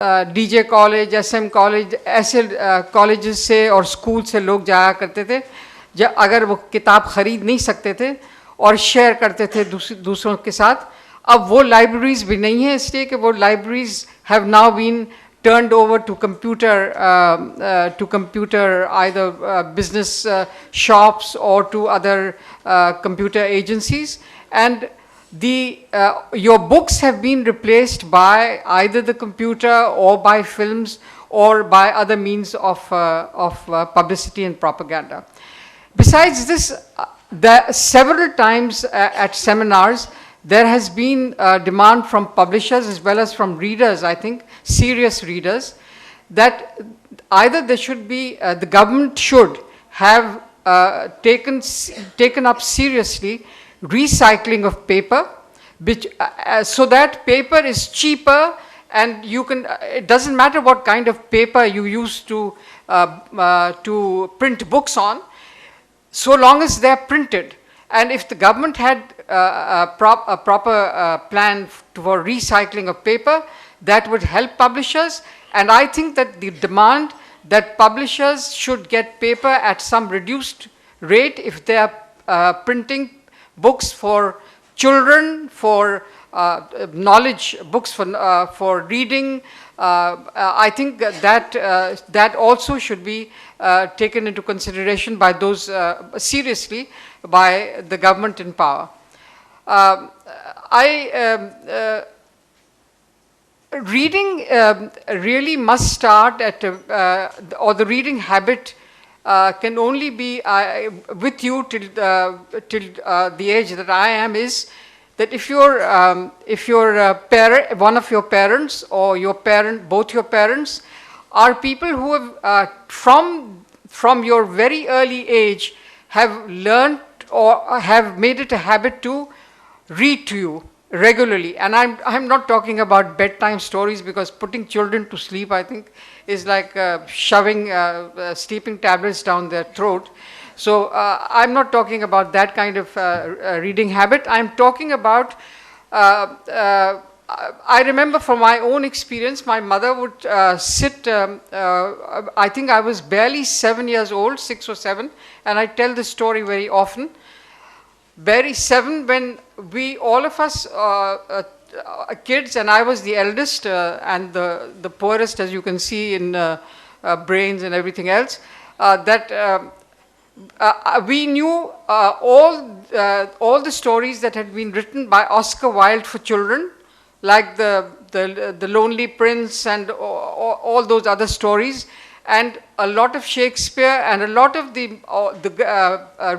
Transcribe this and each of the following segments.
DJ college, SM college, ऐसे colleges से और स्कूल से लोग जाया करते थे, जब अगर वो किताब ख़रीद नहीं सकते थे और शेयर करते थे दूसरों के साथ। अब वो लाइब्रेरीज भी नहीं है, इसलिए कि वो libraries have now been turned over to computer either business shops or to other computer agencies, and your books have been replaced by either the computer or by films or by other means of publicity and propaganda. Besides this, several times at seminars, there has been a demand from publishers as well as from readers, I think, serious readers, that either there should be, the government should have taken up seriously recycling of paper, which, so that paper is cheaper, and you can, it doesn't matter what kind of paper you use to print books on, so long as they're printed. And if the government had a proper plan for recycling of paper, that would help publishers. And I think that the demand that publishers should get paper at some reduced rate if they are printing books for children, for knowledge books for reading. I think that also should be taken into consideration by those seriously by the government in power. Reading really must start at or the reading habit can only be with you till the age that I am, is that if your parent, one of your parents or your parent, both your parents are people who have from your very early age have learned or have made it a habit to read to you regularly. And I'm not talking about bedtime stories, because putting children to sleep, I think, is like shoving sleeping tablets down their throat. So I'm not talking about that kind of reading habit. I'm talking about, I remember from my own experience, my mother would sit, I think I was barely 7 years old, 6 or 7, and I tell this story very often. Barely 7, when we, all of us kids, and I was the eldest and the poorest, as you can see in brains and everything else, that we knew all the stories that had been written by Oscar Wilde for children, like the Lonely Prince and all those other stories, and a lot of Shakespeare and a lot of the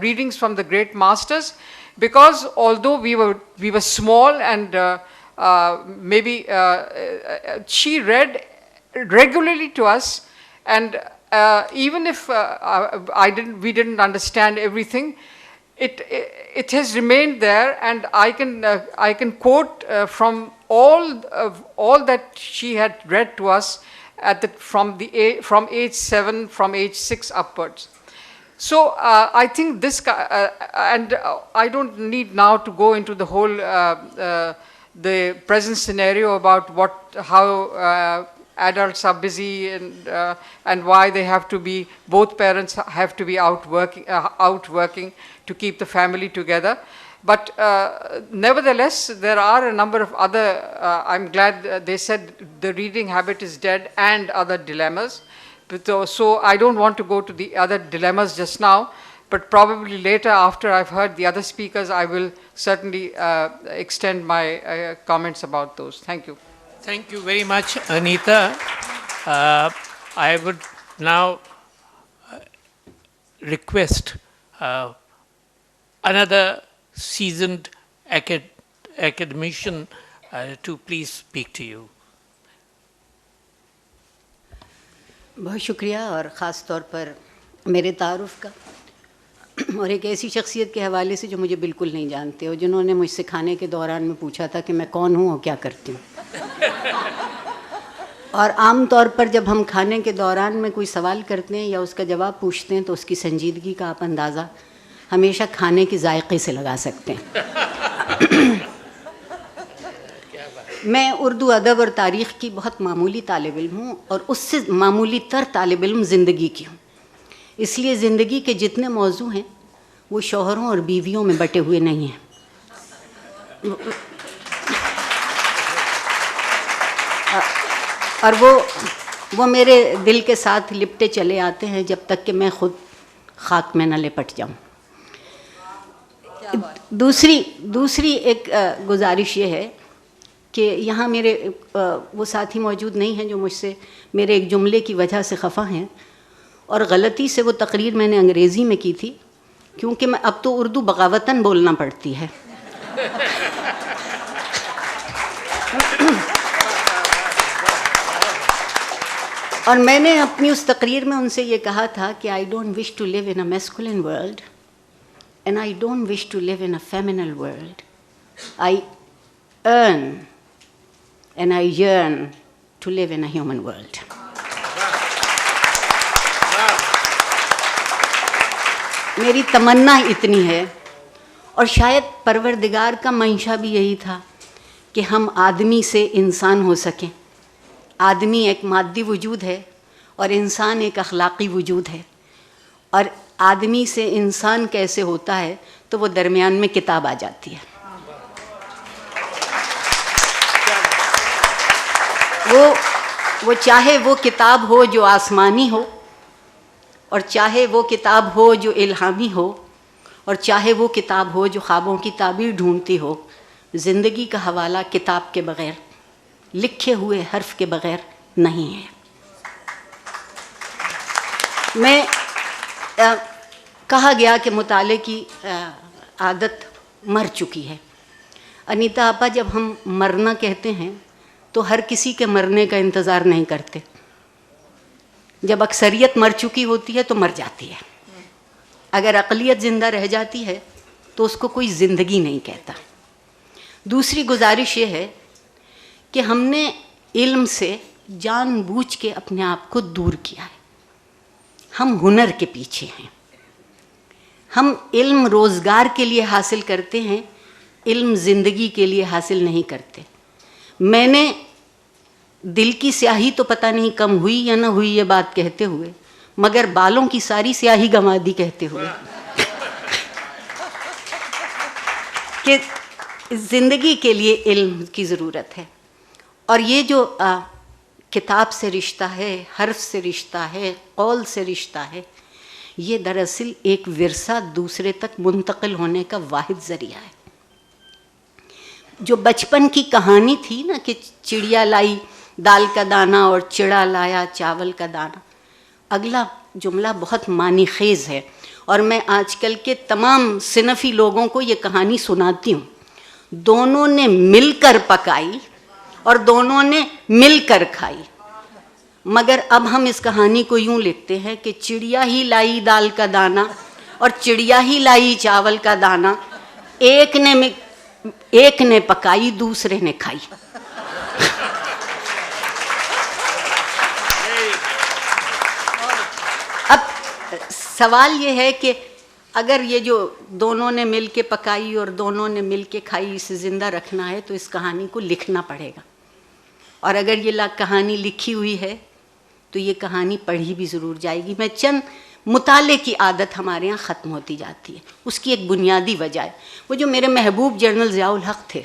readings from the great masters, because although we were small and maybe she read regularly to us, and even if we didn't understand everything, it has remained there, and I can quote from all that she had read to us from age 7, from age 6 upwards. So I think this, and I don't need now to go into the whole the present scenario about how adults are busy and why they have to be, both parents have to be out working to keep the family together. But nevertheless, there are a number of other, I'm glad they said the reading habit is dead, and other dilemmas. So I don't want to go to the other dilemmas just now, but probably later, after I've heard the other speakers, I will certainly extend my comments about those. Thank you. Thank you very much, Anita. I would now request another seasoned academician to please speak to you. बहुत शुक्रिया, और ख़ास तौर पर मेरे तारुफ़ का, और एक ऐसी शख्सियत के हवाले से जो मुझे बिल्कुल नहीं जानते हो, जिन्होंने मुझसे खाने के दौरान में पूछा था कि मैं कौन हूँ और क्या करती हूँ। और आम तौर पर जब हम खाने के दौरान में कोई सवाल करते हैं या उसका जवाब पूछते हैं, तो उसकी संजीदगी का आप अंदाज़ा हमेशा खाने के जायके से लगा सकते हैं। मैं उर्दू अदब और तारीख़ की बहुत मामूली तालिब इल्म हूँ और उससे मामूली तर तालिब इल्म ज़िंदगी की हूँ। इसलिए ज़िंदगी के जितने मौजू हैं वो शौहरों और बीवियों में बटे हुए नहीं हैं। और वो मेरे दिल के साथ लिपटे चले आते हैं जब तक कि मैं खुद खाक में न लिपट जाऊं। दूसरी एक गुजारिश ये है कि यहाँ मेरे वो साथी मौजूद नहीं हैं जो मुझसे मेरे एक जुमले की वजह से खफा हैं, और गलती से वो तकरीर मैंने अंग्रेज़ी में की थी, क्योंकि मैं अब तो उर्दू बगावतन बोलना पड़ती है। और मैंने अपनी उस तकरीर में उनसे ये कहा था कि I don't wish to live in a masculine world and I don't wish to live in a feminine world. I earn and I yearn to live in a human world. मेरी तमन्ना इतनी है, और शायद परवरदिगार का मंशा भी यही था कि हम आदमी से इंसान हो सकें। आदमी एक मादी वजूद है और इंसान एक अखलाक़ी वजूद है, और आदमी से इंसान कैसे होता है तो वो दरमियान में किताब आ जाती है। वो चाहे वो किताब हो जो आसमानी हो, और चाहे वो किताब हो जो इल्हामी हो, और चाहे वो किताब हो जो ख्वाबों की ताबीर ढूंढती हो। ज़िंदगी का हवाला किताब के बग़ैर, लिखे हुए हर्फ के बग़ैर नहीं है। मैं कहा गया कि मुताले की आदत मर चुकी है। अनीता आपा, जब हम मरना कहते हैं तो हर किसी के मरने का इंतज़ार नहीं करते। जब अक्सरियत मर चुकी होती है तो मर जाती है। अगर अक़लियत ज़िंदा रह जाती है तो उसको कोई ज़िंदगी नहीं कहता। दूसरी गुजारिश ये है कि हमने इल्म से जानबूझ के अपने आप को दूर किया है। हम हुनर के पीछे हैं। हम इल्म रोज़गार के लिए हासिल करते हैं, इल्म ज़िंदगी के लिए हासिल नहीं करते। मैंने दिल की स्याही तो पता नहीं कम हुई या ना हुई ये बात कहते हुए, मगर बालों की सारी स्याही गंवा दी कहते हुए कि ज़िंदगी के लिए इल्म की ज़रूरत है। और ये जो किताब से रिश्ता है, हर्फ से रिश्ता है, कौल से रिश्ता है, ये दरअसल एक विरसा दूसरे तक मुंतकिल होने का वाहिद ज़रिया है। जो बचपन की कहानी थी ना कि चिड़िया लाई दाल का दाना और चिड़ा लाया चावल का दाना, अगला जुमला बहुत मानी खेज़ है, और मैं आजकल के तमाम सिनफ़ी लोगों को ये कहानी सुनाती हूँ। दोनों ने मिलकर पकाई और दोनों ने मिलकर खाई, मगर अब हम इस कहानी को यूँ लिखते हैं कि चिड़िया ही लाई दाल का दाना और चिड़िया ही लाई चावल का दाना, एक ने पकाई दूसरे ने खाई। अब सवाल ये है कि अगर ये जो दोनों ने मिल के पकाई और दोनों ने मिल के खाई इसे ज़िंदा रखना है तो इस कहानी को लिखना पड़ेगा। और अगर ये कहानी लिखी हुई है तो ये कहानी पढ़ी भी ज़रूर जाएगी। मैं चंद मुताले की आदत हमारे यहाँ ख़त्म होती जाती है, उसकी एक बुनियादी वजह है। वो जो मेरे महबूब जनरल ज़ियाउल हक़ थे,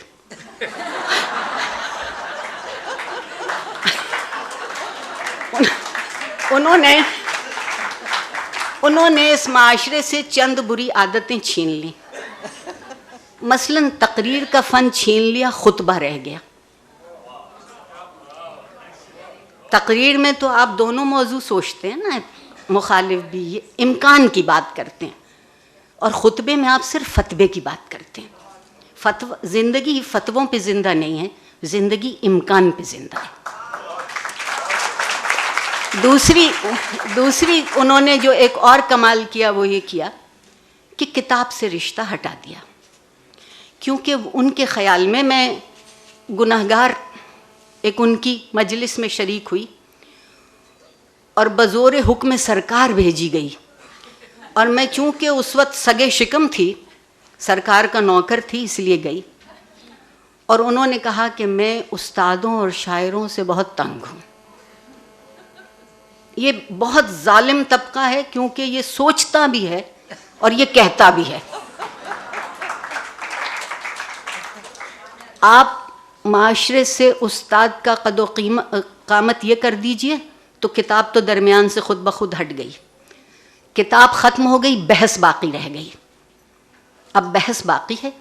उन्होंने इस माशरे से चंद बुरी आदतें छीन ली। मसलन तकरीर का फ़न छीन लिया, खुतबा रह गया। तकरीर में तो आप दोनों मौजू सोचते हैं ना, मुखालिफ भी, ये इम्कान की बात करते हैं, और ख़ुतबे में आप सिर्फ फतवे की बात करते हैं। फतवा, ज़िंदगी फतवों पे ज़िंदा नहीं है, ज़िंदगी इम्कान पे ज़िंदा है। दूसरी उन्होंने जो एक और कमाल किया वो ये किया कि किताब से रिश्ता हटा दिया, क्योंकि उनके ख़याल में मैं गुनहगार एक उनकी मजलिस में शरीक हुई और बज़ोर हुक्म सरकार भेजी गई, और मैं चूँकि उस वक्त सगे शिकम थी, सरकार का नौकर थी, इसलिए गई। और उन्होंने कहा कि मैं उस्तादों और शायरों से बहुत तंग हूँ। ये बहुत जालिम तबका है, क्योंकि ये सोचता भी है और ये कहता भी है। आप माशरे से उस्ताद का कदो क़ामत ये कर दीजिए तो किताब तो दरमियान से खुद ब खुद हट गई, किताब ख़त्म हो गई, बहस बाकी रह गई। अब बहस बाकी है,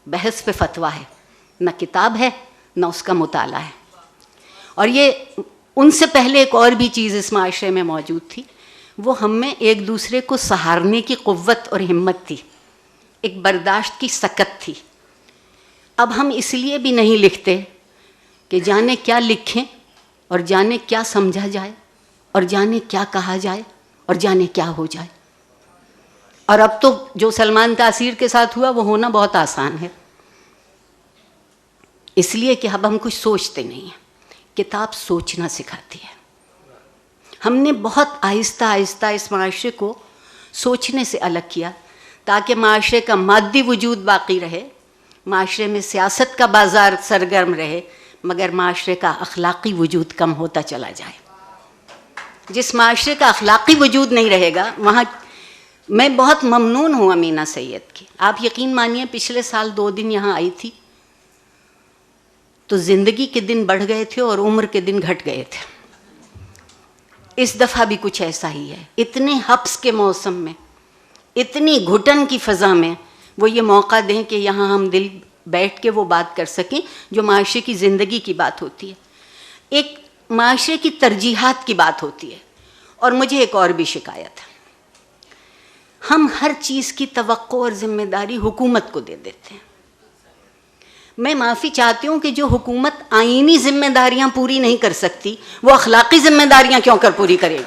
बहस पे फतवा है, न किताब है न उसका मुताला है। और ये उनसे पहले एक और भी चीज़ इस माशरे में मौजूद थी, वो हम में एक दूसरे को सहारने की क़ुव्वत और हिम्मत थी, एक बर्दाश्त की सकत थी। अब हम इसलिए भी नहीं लिखते कि जाने क्या लिखें और जाने क्या समझा जाए और जाने क्या कहा जाए और जाने क्या हो जाए। और अब तो जो सलमान तासीर के साथ हुआ वो होना बहुत आसान है, इसलिए कि अब हम कुछ सोचते नहीं हैं। किताब सोचना सिखाती है। हमने बहुत आहिस्ता आहिस्ता इस माशरे को सोचने से अलग किया ताकि माशरे का मादी वजूद बाकी रहे, माशरे में सियासत का बाजार सरगर्म रहे, मगर माशरे का अखलाक़ी वजूद कम होता चला जाए। जिस माशरे का अखलाक़ी वजूद नहीं रहेगा वहाँ, मैं बहुत ममनून हूँ अमीना सैयद की। आप यकीन मानिए पिछले साल 2 दिन यहाँ आई थी तो ज़िंदगी के दिन बढ़ गए थे और उम्र के दिन घट गए थे। इस दफ़ा भी कुछ ऐसा ही है। इतने हब्स के मौसम में, इतनी घुटन की फ़ज़ा में वो ये मौका दें कि यहाँ हम दिल बैठ के वो बात कर सकें जो माशरे की ज़िंदगी की बात होती है, एक माशरे की तरजीहात की बात होती है। और मुझे एक और भी शिकायत है, हम हर चीज़ की तवक्को और ज़िम्मेदारी हुकूमत को दे देते हैं। मैं माफ़ी चाहती हूँ कि जो हुकूमत आईनी ज़िम्मेदारियाँ पूरी नहीं कर सकती वो अखलाक़ी ज़िम्मेदारियाँ क्यों कर पूरी करेगी।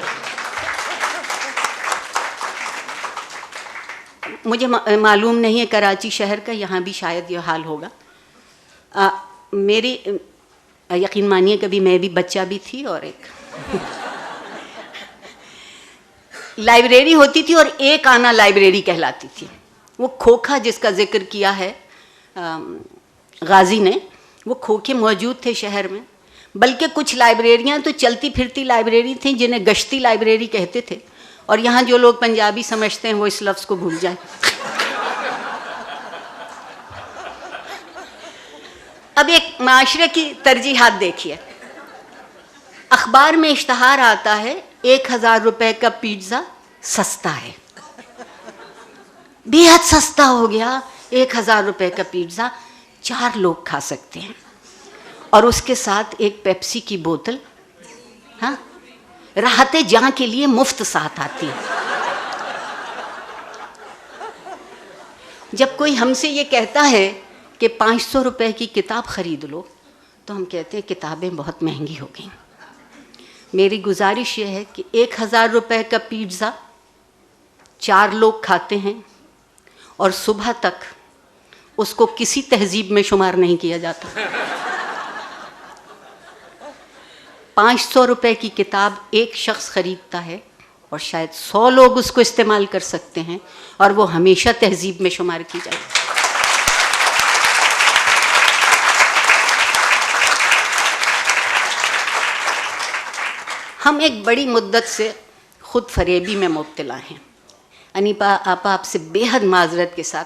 मुझे मालूम नहीं है कराची शहर का, यहाँ भी शायद ये हाल होगा। मेरी यकीन मानिए कभी मैं भी बच्चा भी थी और एक लाइब्रेरी होती थी और एक आना लाइब्रेरी कहलाती थी। वो खोखा जिसका जिक्र किया है गाजी ने, वो खोखे मौजूद थे शहर में, बल्कि कुछ लाइब्रेरियाँ तो चलती फिरती लाइब्रेरी थी जिन्हें गश्ती लाइब्रेरी कहते थे। और यहाँ जो लोग पंजाबी समझते हैं वो इस लफ्ज़ को भूल जाएं। अब एक माशरे की तरजीहात देखिए, अखबार में इश्तहार आता है 1000 रुपए का पिज़्ज़ा सस्ता है, बेहद सस्ता हो गया। 1000 रुपए का पिज़्ज़ा 4 लोग खा सकते हैं, और उसके साथ एक पेप्सी की बोतल, हाँ, राहते जहाँ के लिए मुफ्त साथ आती है। जब कोई हमसे ये कहता है कि 500 रुपए की किताब खरीद लो, तो हम कहते हैं किताबें बहुत महंगी हो गई। मेरी गुजारिश ये है कि 1000 रुपए का पिज़्ज़ा 4 लोग खाते हैं और सुबह तक उसको किसी तहजीब में शुमार नहीं किया जाता। 500 रुपए की किताब एक शख्स खरीदता है और शायद 100 लोग उसको इस्तेमाल कर सकते हैं और वो हमेशा तहजीब में शुमार की जाए। हम एक बड़ी मुद्दत से खुद फरेबी में मुब्तला हैं। अनीपा आपा आपसे बेहद माजरत के साथ,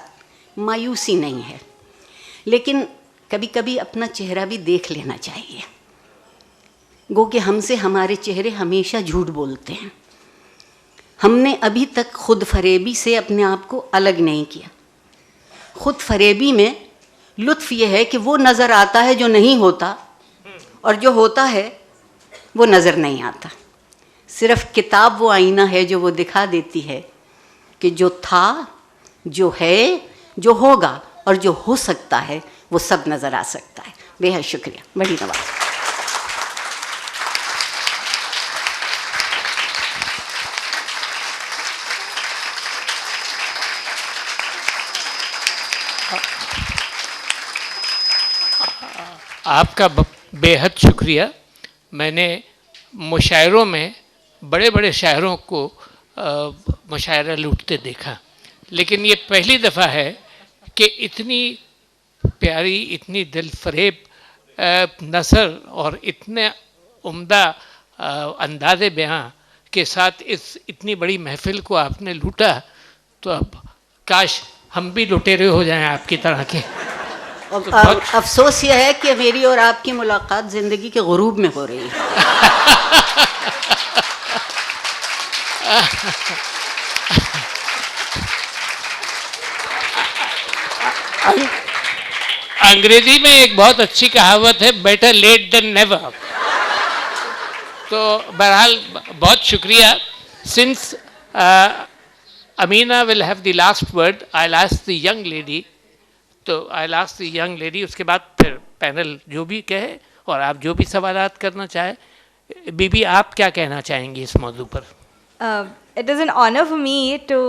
मायूसी नहीं है, लेकिन कभी कभी अपना चेहरा भी देख लेना चाहिए। गो कि हमसे हमारे चेहरे हमेशा झूठ बोलते हैं। हमने अभी तक खुद फरेबी से अपने आप को अलग नहीं किया। खुद फरेबी में लुत्फ़ यह है कि वो नज़र आता है जो नहीं होता, और जो होता है वो नज़र नहीं आता। सिर्फ़ किताब वो आईना है जो वो दिखा देती है कि जो था, जो है, जो होगा और जो हो सकता है वो सब नज़र आ सकता है। बेहद शुक्रिया, बड़ी नवाज़। आपका बेहद शुक्रिया। मैंने मुशायरों में बड़े बड़े शायरों को मुशायरा लूटते देखा, लेकिन ये पहली दफ़ा है कि इतनी प्यारी, इतनी दिल फरेब नसर और इतने उम्दा अंदाज़े बयां के साथ इस इतनी बड़ी महफिल को आपने लूटा, तो अब काश हम भी लुटेरे हो जाएं आपकी तरह के। तो अफसोस यह है कि मेरी और आपकी मुलाकात ज़िंदगी के गुरूब में हो रही है। अंग्रेजी में एक बहुत अच्छी कहावत है, बेटर लेट देन नेवर। तो बहरहाल बहुत शुक्रिया। Since Amina will have the last word, I last the young lady, तो आई लास्ट द यंग लेडी, उसके बाद फिर पैनल जो भी कहे और आप जो भी सवालात करना चाहे। बीबी, आप क्या कहना चाहेंगी इस मौजू पर? It is an honor for me to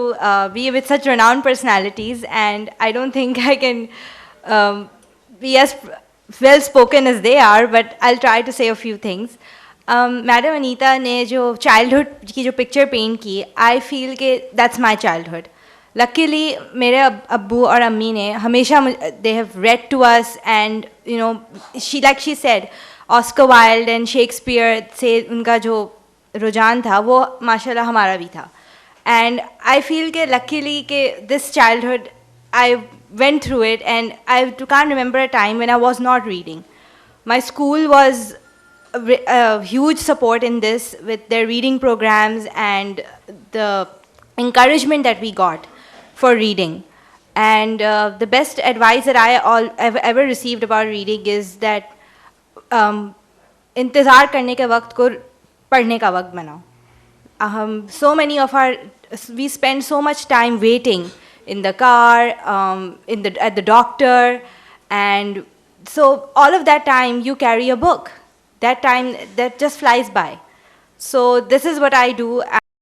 be with such renowned personalities, and I don't think I can be as well spoken as they are, but I'll try to say a few things. Madam Anita ने जो childhood की जो picture paint की, I feel कि that's my childhood. Luckily मेरे अब्बू और अम्मी ने हमेशा they have read to us, and you know, like she said, Oscar Wilde and Shakespeare से उनका जो रुझान था वो माशाल्लाह हमारा भी था। एंड आई फील के लकीली के this childhood I went through it, and I can't remember a time when I was not reading. My school was huge support in this with their reading programs and the encouragement that we got for reading. And the best advice that I ever received about reading is that इंतज़ार करने के वक्त को पढ़ने का वक्त बनाओ। So many of we spend so much time waiting in the car, at the doctor, and so all of that time you carry a book. That time that just flies by. So this is what I do.